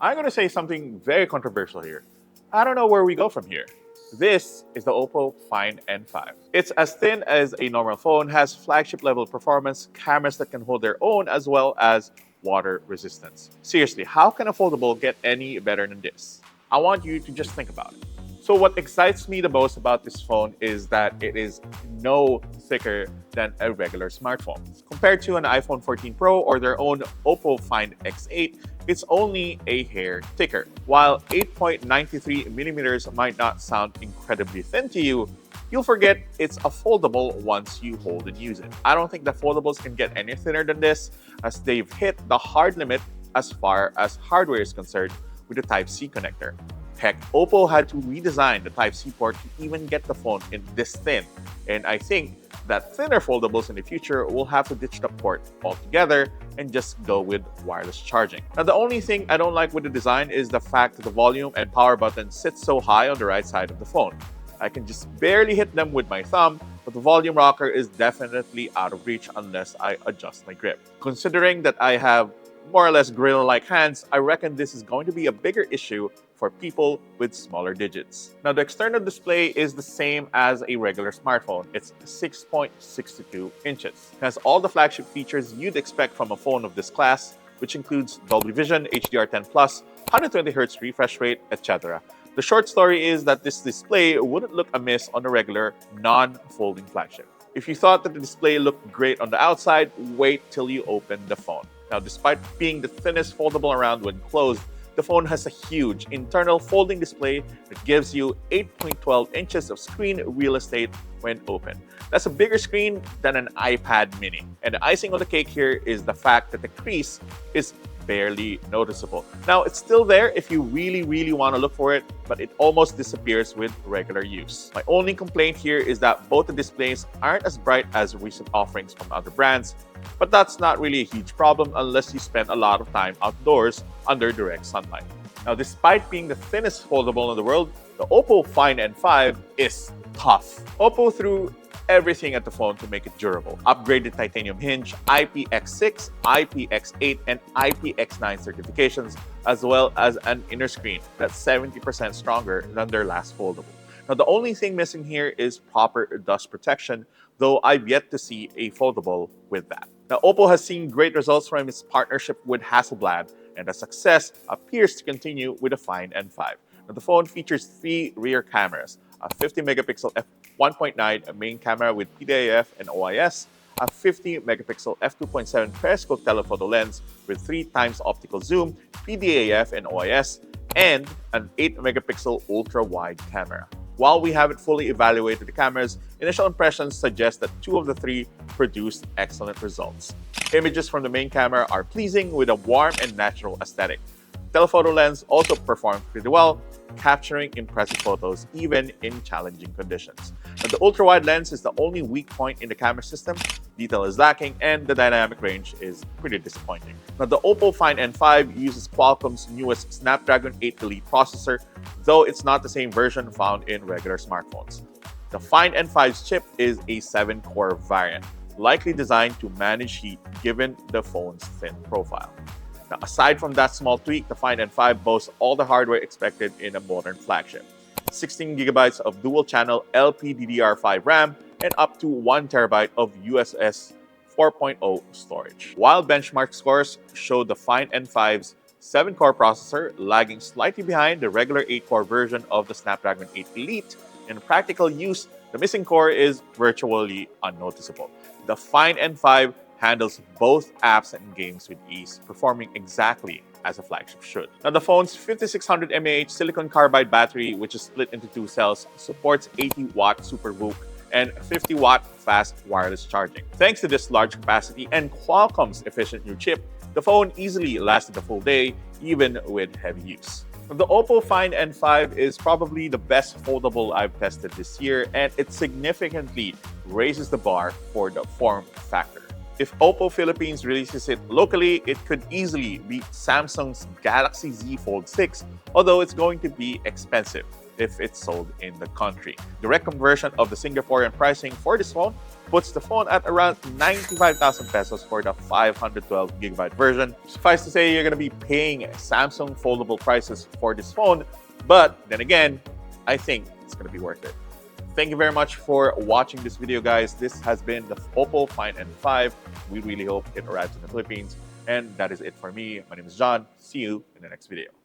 I'm going to say something very controversial here. I don't know where we go from here. This is the OPPO Find N5. It's as thin as a normal phone, has flagship level performance, cameras that can hold their own, as well as water resistance. Seriously, how can a foldable get any better than this? I want you to just think about it. So what excites me the most about this phone is that it is no thicker than a regular smartphone. Compared to an iPhone 14 Pro or their own OPPO Find X8, it's only a hair thicker. While 8.93 millimeters might not sound incredibly thin to you, you'll forget it's a foldable once you hold and use it. I don't think the foldables can get any thinner than this, as they've hit the hard limit as far as hardware is concerned with the Type-C connector. Heck, OPPO had to redesign the Type-C port to even get the phone in this thin, and I think that thinner foldables in the future will have to ditch the port altogether and just go with wireless charging. Now, the only thing I don't like with the design is the fact that the volume and power button sit so high on the right side of the phone. I can just barely hit them with my thumb, but the volume rocker is definitely out of reach unless I adjust my grip. Considering that I have more or less gorilla-like hands, I reckon this is going to be a bigger issue for people with smaller digits. Now, the external display is the same as a regular smartphone. It's 6.62 inches. It has all the flagship features you'd expect from a phone of this class, which includes Dolby Vision, HDR10+, 120Hz refresh rate, etc. The short story is that this display wouldn't look amiss on a regular, non-folding flagship. If you thought that the display looked great on the outside, wait till you open the phone. Now, despite being the thinnest foldable around when closed, the phone has a huge internal folding display that gives you 8.12 inches of screen real estate when open. That's a bigger screen than an iPad mini. And the icing on the cake here is the fact that the crease is barely noticeable. Now, it's still there if you really want to look for it, but it almost disappears with regular use. My only complaint here is that both the displays aren't as bright as recent offerings from other brands, but that's not really a huge problem unless you spend a lot of time outdoors under direct sunlight. Now, despite being the thinnest foldable in the world, the OPPO Find N5 is tough. OPPO threw everything at the phone to make it durable. Upgraded titanium hinge, IPX6, IPX8, and IPX9 certifications, as well as an inner screen that's 70% stronger than their last foldable. Now, the only thing missing here is proper dust protection, though I've yet to see a foldable with that. Now, OPPO has seen great results from its partnership with Hasselblad, and the success appears to continue with the Find N5. Now, the phone features 3 rear cameras, a 50-megapixel f1.9 main camera with PDAF and OIS, a 50-megapixel f2.7 periscope telephoto lens with 3 times optical zoom, PDAF and OIS, and an 8-megapixel ultra-wide camera. While we haven't fully evaluated the cameras, initial impressions suggest that 2 of the 3 produced excellent results. Images from the main camera are pleasing with a warm and natural aesthetic. Telephoto lens also performed pretty well, capturing impressive photos even in challenging conditions. Now, the ultra-wide lens is the only weak point in the camera system. Detail is lacking, and the dynamic range is pretty disappointing. Now, the OPPO Find N5 uses Qualcomm's newest Snapdragon 8 Elite processor, though it's not the same version found in regular smartphones. The Find N5's chip is a 7-core variant, likely designed to manage heat given the phone's thin profile. Now, aside from that small tweak, the Find N5 boasts all the hardware expected in a modern flagship. 16GB of dual-channel LPDDR5 RAM and up to 1TB of UFS 4.0 storage. While benchmark scores show the Find N5's 7-core processor lagging slightly behind the regular 8-core version of the Snapdragon 8 Elite, in practical use, the missing core is virtually unnoticeable. The Find N5 handles both apps and games with ease, performing exactly as a flagship should. Now, the phone's 5600 mAh silicon carbide battery, which is split into 2 cells, supports 80-watt SuperVOOC and 50-watt fast wireless charging. Thanks to this large capacity and Qualcomm's efficient new chip, the phone easily lasted a full day, even with heavy use. The OPPO Find N5 is probably the best foldable I've tested this year, and it significantly raises the bar for the form factor. If OPPO Philippines releases it locally, it could easily beat Samsung's Galaxy Z Fold 6, although it's going to be expensive. if it's sold in the country. Direct conversion of the Singaporean pricing for this phone puts the phone at around 95,000 pesos for the 512GB version. Suffice to say, you're going to be paying Samsung foldable prices for this phone, but then again, I think it's going to be worth it. Thank you very much for watching this video, guys. This has been the OPPO Find N5. We really hope it arrives in the Philippines. And that is it for me. My name is John. See you in the next video.